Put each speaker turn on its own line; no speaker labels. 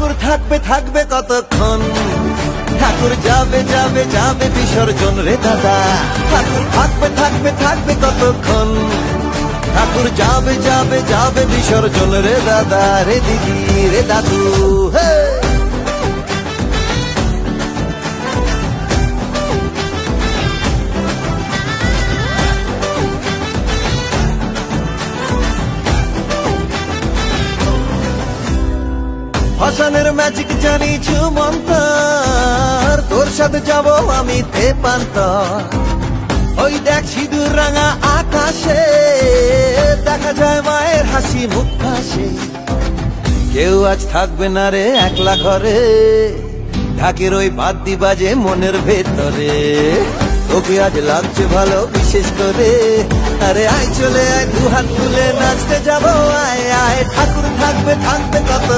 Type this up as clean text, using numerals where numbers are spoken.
ঠাকুর থাকবে থাকবে কতক্ষণ, ঠাকুর যাবে যাবে যাবে বিসর্জন রে দাদা। ঠাকুর থাকবে থাকবে থাকবে কতক্ষণ, ঠাকুর যাবে যাবে যাবে বিসর্জন রে দাদা, রে দিদি রে দাদু। হে ভাসানের ম্যাজিক জানি ঝুমন্তর, তোর সাথে যাব আমি তেপান্তর। ওই দেখ সিঁদুর রাঙা আকাশে দেখা যায় মায়ের হাসি মুখ ভাসে। কেউ আজ থাকবে না রে একলা ঘরে, ঢাকের ওই বাদ্যি বাজে মনের ভেতরে। তোকে আজ লাগছে ভালো বিশেষ করে, আরে আয় চলে আয় দুহাত তুলে নাচতে যাবো, আয় আয়। ঠাকুর থাকবে থাকবে কত